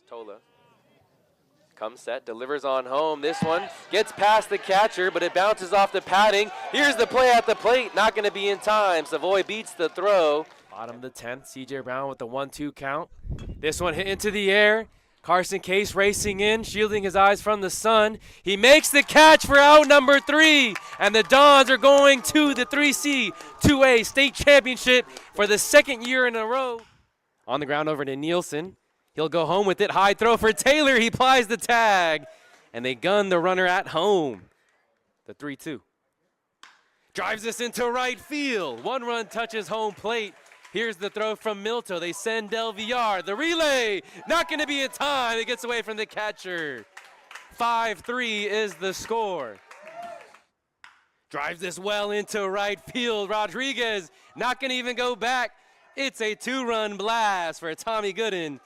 Tola comes set, delivers on home. This one gets past the catcher, but it bounces off the padding. Here's the play at the plate, not going to be in time. Savoy beats the throw. Bottom of the 10th, C.J. Brown with the 1-2 count. This one hit into the air. Carson Case racing in, shielding his eyes from the sun. He makes the catch for out number 3, and the Dons are going to the 3C 2A state championship for the second year in a row. On the ground over to Nielsen. He'll go home with it. High throw for Taylor. He plies the tag, and they gun the runner at home. The 3-2. Drives this into right field. One run touches home plate. Here's the throw from Milto. They send Del Villar. The relay, not going to be in time. It gets away from the catcher. 5-3 is the score. Drives this well into right field. Rodriguez not going to even go back. It's a 2-run blast for Tommy Gooden.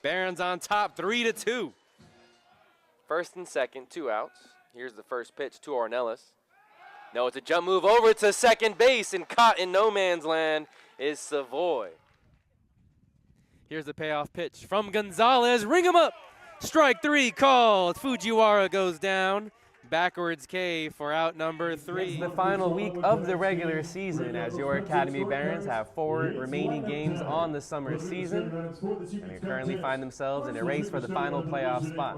Barons on top, 3-2. First and second, 2 outs. Here's the first pitch to Ornelas. No, it's a jump move over to second base, and caught in no man's land is Savoy. Here's the payoff pitch from Gonzalez. Ring him up. Strike 3 called. Fujiwara goes down. Backwards K for out number 3. It's the final week of the regular season as your Academy Barons have 4 remaining games on the summer season, and they currently find themselves in a race for the final playoff spot.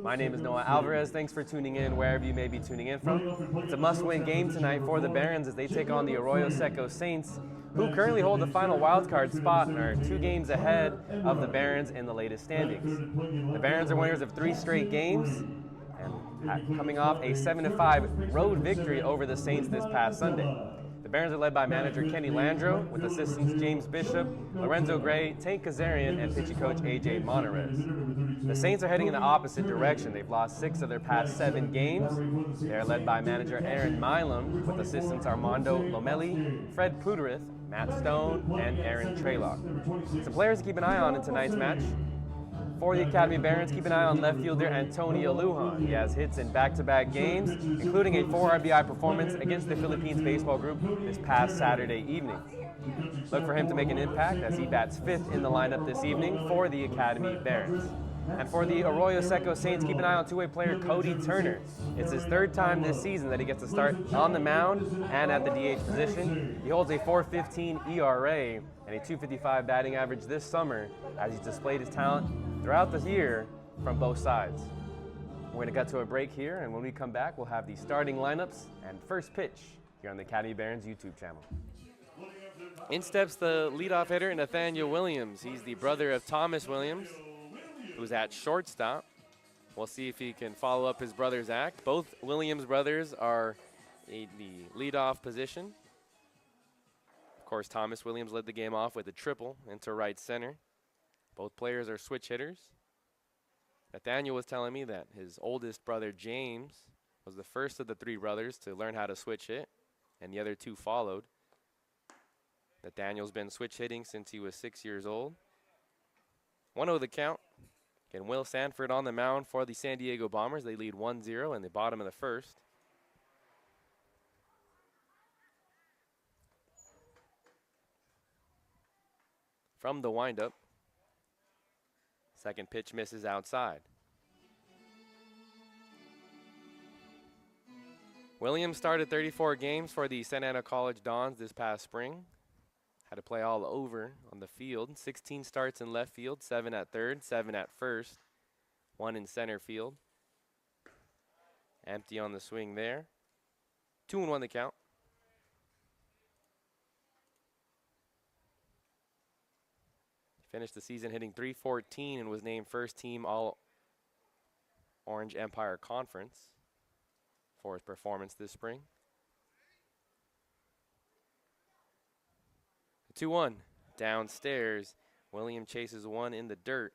My name is Noah Alvarez. Thanks for tuning in wherever you may be tuning in from. It's a must-win game tonight for the Barons as they take on the Arroyo Seco Saints, who currently hold the final wildcard spot and are 2 games ahead of the Barons in the latest standings. The Barons are winners of 3 straight games, and coming off a 7-5 road victory over the Saints this past Sunday. The Barons are led by manager Kenny Landreau, with assistants James Bishop, Lorenzo Gray, Tank Kazarian, and pitching coach A.J. Monterez. The Saints are heading in the opposite direction. They've lost 6 of their past 7 games. They are led by manager Aaron Milam, with assistants Armando Lomeli, Fred Puderith, Matt Stone, and Aaron Traylock. Some players to keep an eye on in tonight's match. For the Academy Barons, keep an eye on left fielder Antonio Lujan. He has hits in back-to-back games, including a 4 RBI performance against the Philippines baseball group this past Saturday evening. Look for him to make an impact as he bats 5th in the lineup this evening for the Academy Barons. And for the Arroyo Seco Saints, keep an eye on 2-way player Cody Turner. It's his 3rd time this season that he gets to start on the mound and at the DH position. He holds a .415 ERA and a .255 batting average this summer as he's displayed his talent throughout the year from both sides. We're going to cut to a break here, and when we come back, we'll have the starting lineups and first pitch here on the Academy Barons YouTube channel. In steps the leadoff hitter, Nathaniel Williams. He's the brother of Thomas Williams, who's at shortstop. We'll see if he can follow up his brother's act. Both Williams brothers are in the leadoff position. Of course, Thomas Williams led the game off with a triple into right center. Both players are switch hitters. Nathaniel was telling me that his oldest brother, James, was the first of the 3 brothers to learn how to switch hit, and the other 2 followed. Nathaniel's been switch hitting since he was 6 years old. 1-0 the count. Again, Will Sanford on the mound for the San Diego Bombers. They lead 1-0 in the bottom of the first. From the windup. Second pitch misses outside. Williams started 34 games for the Santa Ana College Dons this past spring. Had to play all over on the field. 16 starts in left field, 7 at third, 7 at first, 1 in center field. Empty on the swing there. 2-1 the count. Finished the season hitting .314 and was named first team All-Orange Empire Conference for his performance this spring. 2-1 downstairs. William chases one in the dirt.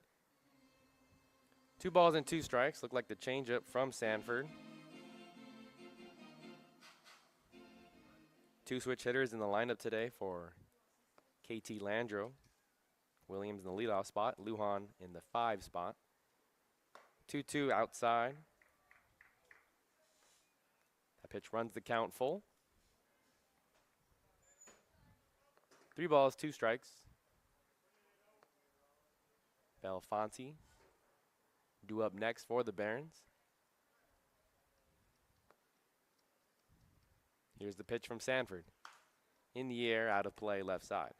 2 balls and 2 strikes. Look like the changeup from Sanford. 2 switch hitters in the lineup today for KT Landreau. Williams in the leadoff spot, Lujan in the 5 spot. 2-2 outside. That pitch runs the count full. 3 balls, 2 strikes. Belfonte due up next for the Barons. Here's the pitch from Sanford. In the air, out of play, left side.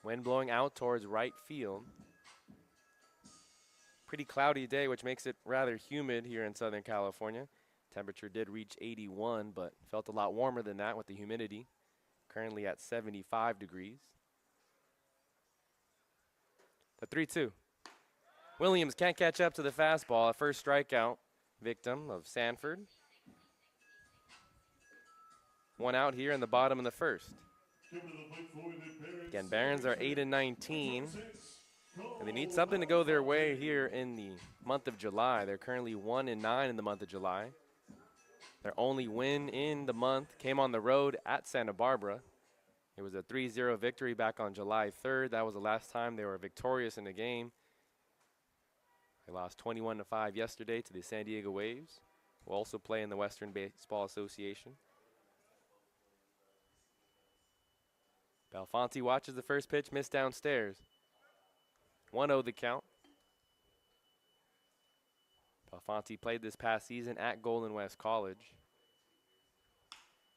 Wind blowing out towards right field. Pretty cloudy day, which makes it rather humid here in Southern California. Temperature did reach 81, but felt a lot warmer than that with the humidity. Currently at 75 degrees. The 3-2. Williams can't catch up to the fastball. A first strikeout victim of Sanford. One out here in the bottom of the first. Again, Barons are 8-19, and they need something to go their way here in the month of July. They're currently 1-9 in the month of July. Their only win in the month came on the road at Santa Barbara. It was a 3-0 victory back on July 3rd. That was the last time they were victorious in a game. They lost 21-5 yesterday to the San Diego Waves, who also play in the Western Baseball Association. Belfonte watches the first pitch, missed downstairs. 1-0 the count. Belfonte played this past season at Golden West College.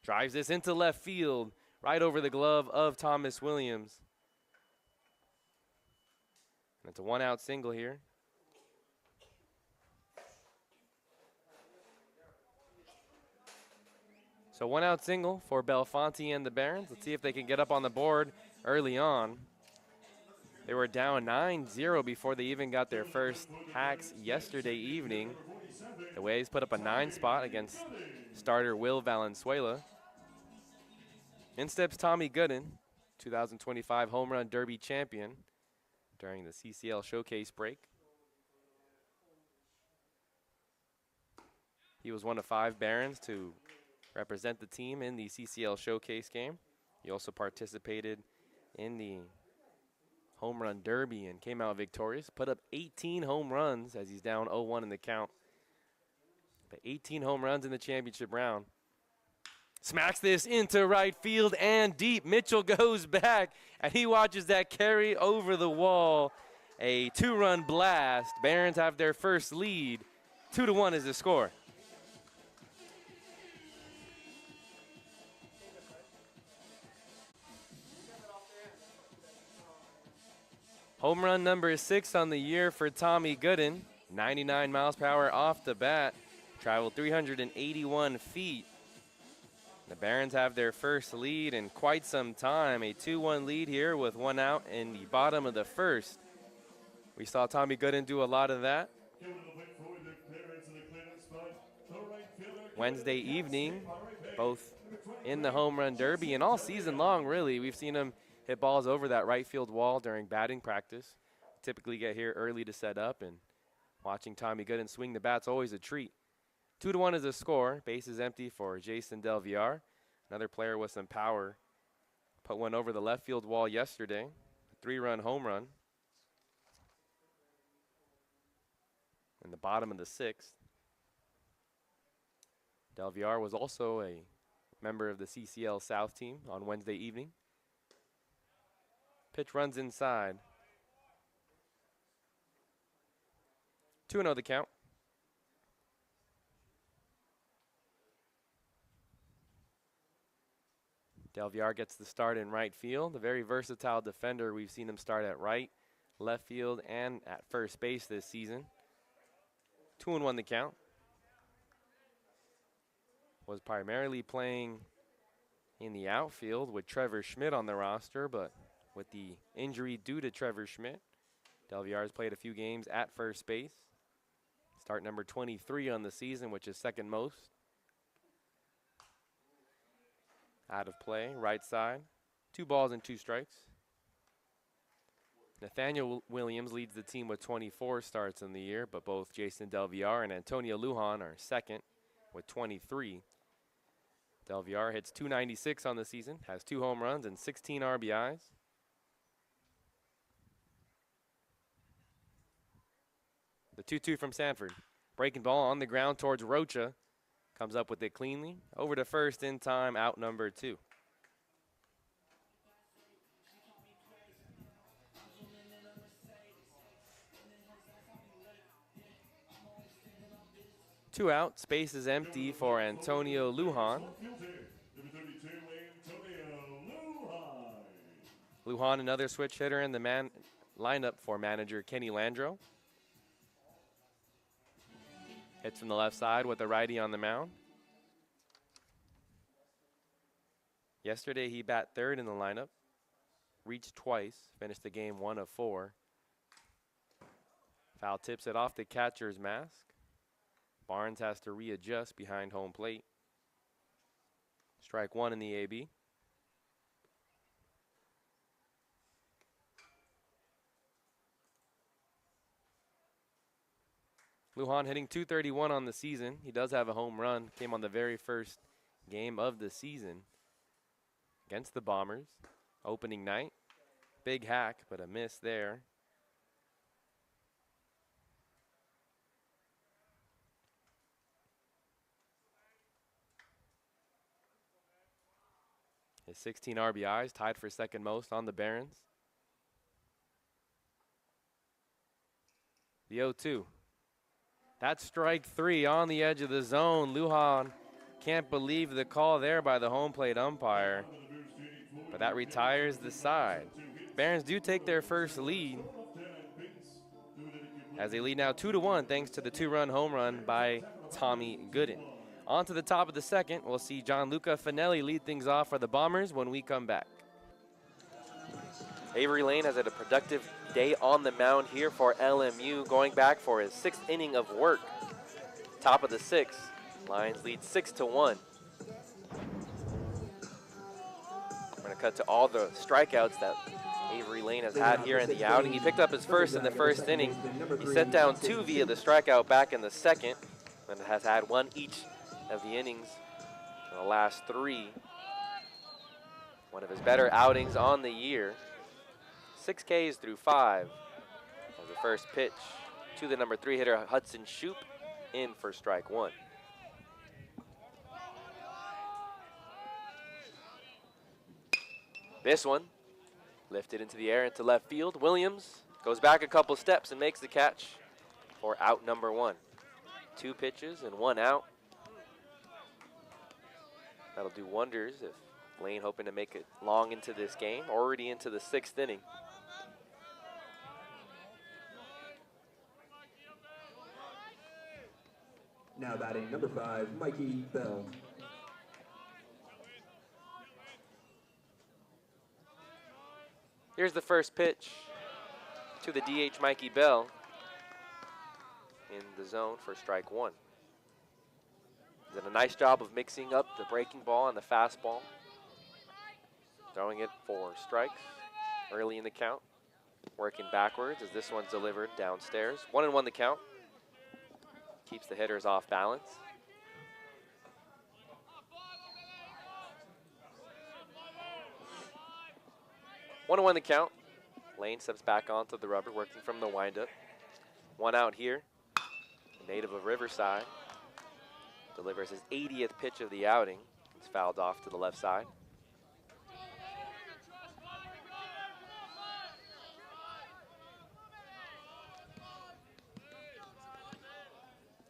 Drives this into left field, right over the glove of Thomas Williams. And it's a one-out single here. So one-out single for Belfonte and the Barons. Let's see if they can get up on the board early on. They were down 9-0 before they even got their first hacks yesterday evening. The Waves put up a 9 spot against starter Will Valenzuela. In steps Tommy Gooden, 2025 Home Run Derby champion during the CCL Showcase break. He was one of 5 Barons to represent the team in the CCL Showcase game. He also participated in the Home Run Derby and came out victorious. Put up 18 home runs as he's down 0-1 in the count. But 18 home runs in the championship round. Smacks this into right field and deep. Mitchell goes back, and he watches that carry over the wall. A 2-run blast. Barons have their first lead. 2-1 is the score. Home run number 6 on the year for Tommy Gooden. 99 miles per hour off the bat. Traveled 381 feet. The Barons have their first lead in quite some time. A 2-1 lead here with 1 out in the bottom of the first. We saw Tommy Gooden do a lot of that. Wednesday evening, both in the Home Run Derby and all season long, really. We've seen him hit balls over that right field wall during batting practice. Typically get here early to set up, and watching Tommy Gooden swing the bat's always a treat. 2-1 is the score. Base is empty for Jason Del Villar. Another player with some power. Put one over the left field wall yesterday. A 3-run home run. In the bottom of the 6th. Del Villar was also a member of the CCL South team on Wednesday evening. Pitch runs inside. 2-0 the count. Del Villar gets the start in right field. A very versatile defender. We've seen him start at right, left field, and at first base this season. 2-1 the count. Was primarily playing in the outfield with Trevor Schmidt on the roster, but with the injury due to Trevor Schmidt, Del Villar has played a few games at first base. Start number 23 on the season, which is second most. Out of play, right side. 2 balls and 2 strikes. Nathaniel Williams leads the team with 24 starts in the year, but both Jason Del Villar and Antonio Lujan are second with 23. Del Villar hits .296 on the season, has 2 home runs and 16 RBIs. The 2-2 from Sanford. Breaking ball on the ground towards Rocha. Comes up with it cleanly. Over to first in time, out number 2. 2 out, space is empty for Antonio Lujan. Lujan, another switch hitter in the lineup for manager Kenny Landreau. Hits from the left side with a righty on the mound. Yesterday he bat third in the lineup, reached twice, finished the game 1 of 4. Foul tips it off the catcher's mask. Barnes has to readjust behind home plate. Strike 1 in the AB. Lujan hitting .231 on the season. He does have a home run. Came on the very first game of the season against the Bombers. Opening night. Big hack, but a miss there. His 16 RBIs, tied for second most on the Barons. The 0-2. That's strike 3 on the edge of the zone. Lujan can't believe the call there by the home plate umpire, but that retires the side. Barons do take their first lead, as they lead now 2-1 thanks to the 2-run home run by Tommy Gooden. On to the top of the second, we'll see Gianluca Finelli lead things off for the Bombers when we come back. Avery Lane has had a productive day on the mound here for LMU, going back for his 6th inning of work. Top of the 6th, Lions lead 6-1. We're going to cut to all the strikeouts that Avery Lane has had here in the outing. He picked up his first in the first inning. He set down 2 via the strikeout back in the second, and has had 1 each of the innings in the last 3. One of his better outings on the year. 6 Ks through 5. As the first pitch to the number 3 hitter, Hudson Shoup, in for strike 1. This one lifted into the air into left field. Williams goes back a couple steps and makes the catch for out number 1. 2 pitches and 1 out. That'll do wonders if Lane hoping to make it long into this game, already into the 6th inning. Now batting number 5, Mikey Bell. Here's the first pitch to the DH Mikey Bell in the zone for strike 1. Did a nice job of mixing up the breaking ball and the fastball. Throwing it for strikes early in the count. Working backwards as this one's delivered downstairs. 1-1 the count. Keeps the hitters off balance. One and 1 the count. Lane steps back onto the rubber, working from the windup. 1 out here. A native of Riverside. Delivers his 80th pitch of the outing. He's fouled off to the left side.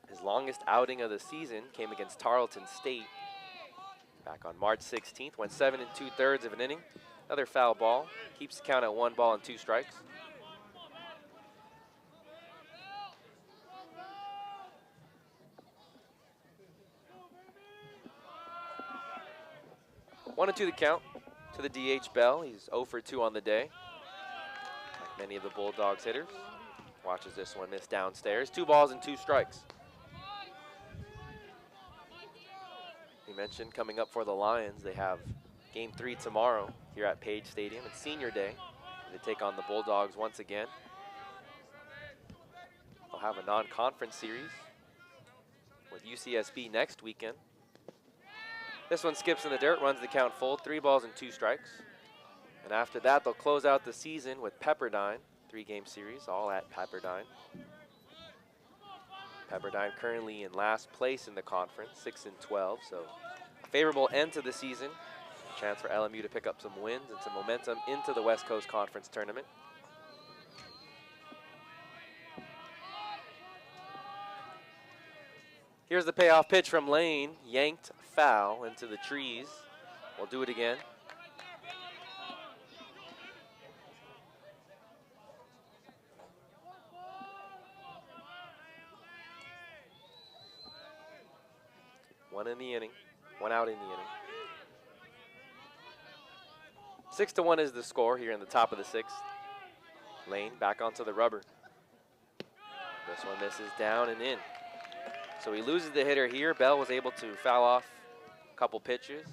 His longest outing of the season came against Tarleton State back on March 16th. Went 7 2/3 of an inning. Another foul ball. Keeps the count at 1 ball and 2 strikes. One and 2 the count to the DH Bell. He's 0 for 2 on the day, like many of the Bulldogs hitters. Watches this one miss downstairs. 2 balls and 2 strikes. We mentioned coming up for the Lions, they have Game 3 tomorrow here at Page Stadium. It's Senior Day. They take on the Bulldogs once again. They'll have a non-conference series with UCSB next weekend. This one skips in the dirt, runs the count full, 3 balls and 2 strikes. And after that, they'll close out the season with Pepperdine, 3-game series, all at Pepperdine. Pepperdine currently in last place in the conference, 6-12, so a favorable end to the season. A chance for LMU to pick up some wins and some momentum into the West Coast Conference tournament. Here's the payoff pitch from Lane. Yanked foul into the trees. We'll do it again. One in the inning. One out in the inning. 6-1 is the score here in the top of the sixth. Lane back onto the rubber. This one misses down and in. So he loses the hitter here. Bell was able to foul off a couple pitches.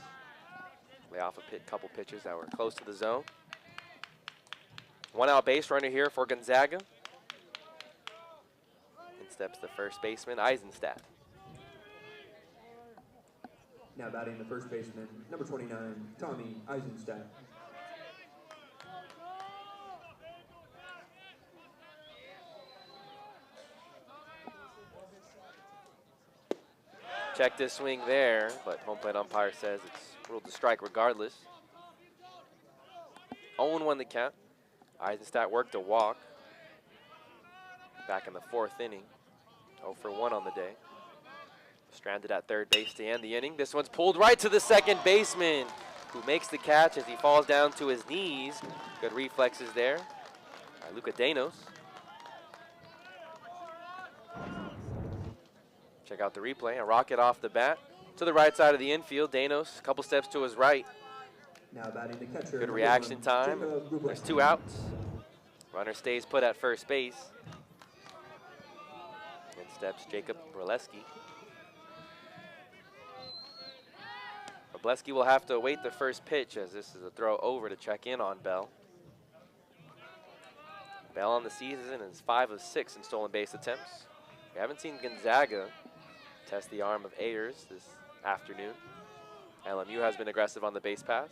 Lay off a couple pitches that were close to the zone. One out base runner here for Gonzaga. In steps the first baseman, Eisenstadt. Now batting the first baseman, number 29, Tommy Eisenstadt. Check this swing there, but home plate umpire says it's ruled to strike regardless. 0-1 the count. Eisenstadt worked a walk back in the fourth inning. 0-for-1 on the day. Stranded at third base to end the inning. This one's pulled right to the second baseman, who makes the catch as he falls down to his knees. Good reflexes there by Luca Danos. Check out the replay. A rocket off the bat to the right side of the infield. Danos, a couple steps to his right. Now batting the catcher. Good reaction time. There's 2 outs. Runner stays put at first base. In steps Jacob Brzeski. Brzeski will have to await the first pitch as this is a throw over to check in on Bell. Bell on the season is 5 of 6 in stolen base attempts. We haven't seen Gonzaga test the arm of Ayers this afternoon. LMU has been aggressive on the base pass.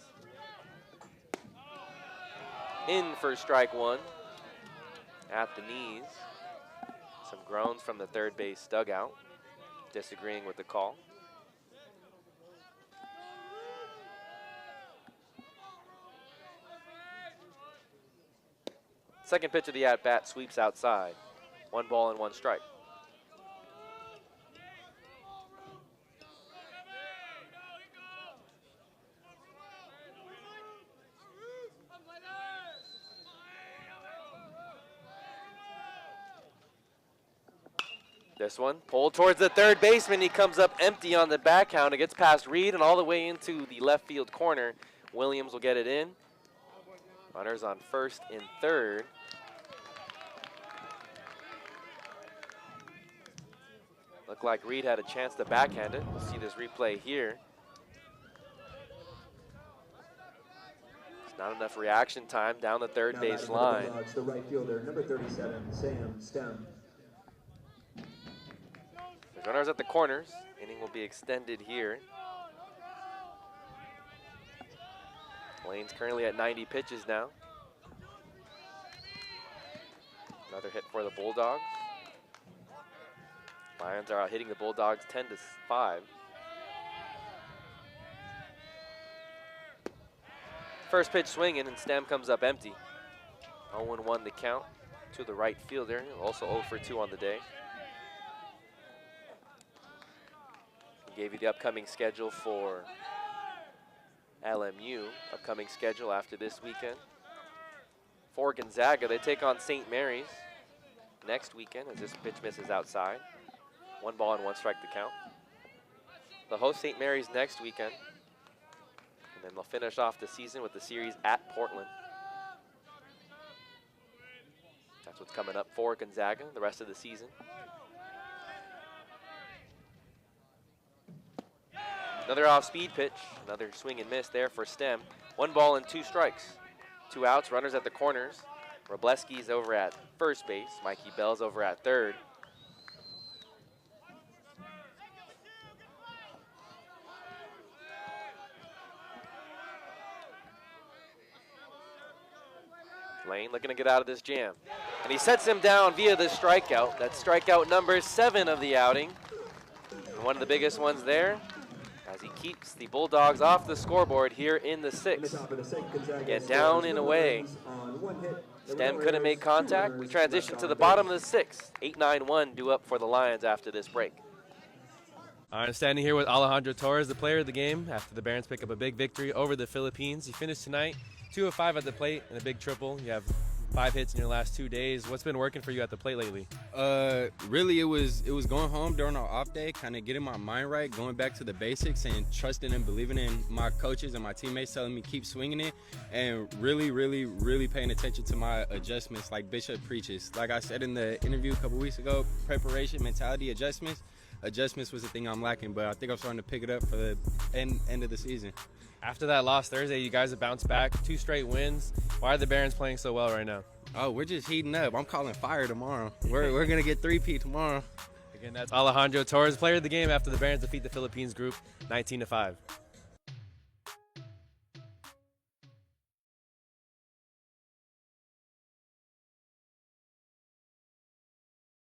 In for strike one at the knees. Some groans from the third base dugout, disagreeing with the call. Second pitch of the at-bat sweeps outside. 1 ball and 1 strike. This one pulled towards the third baseman. He comes up empty on the backhand. It gets past Reed and all the way into the left field corner. Williams will get it in. Runners on first and third. Looked like Reed had a chance to backhand it. We'll see this replay here. It's not enough reaction time down the third base line. The right fielder, number 37, Sam Stem. There's runners at the corners. Inning will be extended here. Lane's currently at 90 pitches now. Another hit for the Bulldogs. Lions are out hitting the Bulldogs 10-5. First pitch swinging and Stem comes up empty. 0-1 the count to the right fielder. Also 0-for-2 on the day. We gave you the upcoming schedule for LMU. Upcoming schedule after this weekend. For Gonzaga, they take on St. Mary's next weekend as this pitch misses outside. 1 ball and 1 strike to count. They'll host St. Mary's next weekend. And then they'll finish off the season with the series at Portland. That's what's coming up for Gonzaga the rest of the season. Another off-speed pitch. Another swing and miss there for Stem. 1 ball and 2 strikes. 2 outs, runners at the corners. Robleski's over at first base. Mikey Bell's over at third. Lane looking to get out of this jam. And he sets him down via the strikeout. That's strikeout number 7 of the outing. And one of the biggest ones there as he keeps the Bulldogs off the scoreboard here in the 6th. Get down and away. Stem couldn't make contact. We transition to the bottom of the 6th. 8-9-1 due up for the Lions after this break. I'm standing here with Alejandro Torres, the player of the game, after the Barons pick up a big victory over the Philippines. You finished tonight 2 of 5 at the plate and a big triple. You have 5 hits in your last 2 days. What's been working for you at the plate lately? Really, it was going home during our off day, kind of getting my mind right, going back to the basics and trusting and believing in my coaches and my teammates telling me keep swinging it, and really paying attention to my adjustments like Bishop preaches. Like I said in the interview a couple weeks ago, preparation, mentality, adjustments. Adjustments was the thing I'm lacking, but I think I'm starting to pick it up for the end of the season. After that loss Thursday, you guys have bounced back, 2 straight wins. Why are the Barons playing so well right now? Oh, we're just heating up. I'm calling fire tomorrow. We're going to get 3-peat tomorrow. Again, that's Alejandro Torres, player of the game after the Barons defeat the Philippines group 19-5.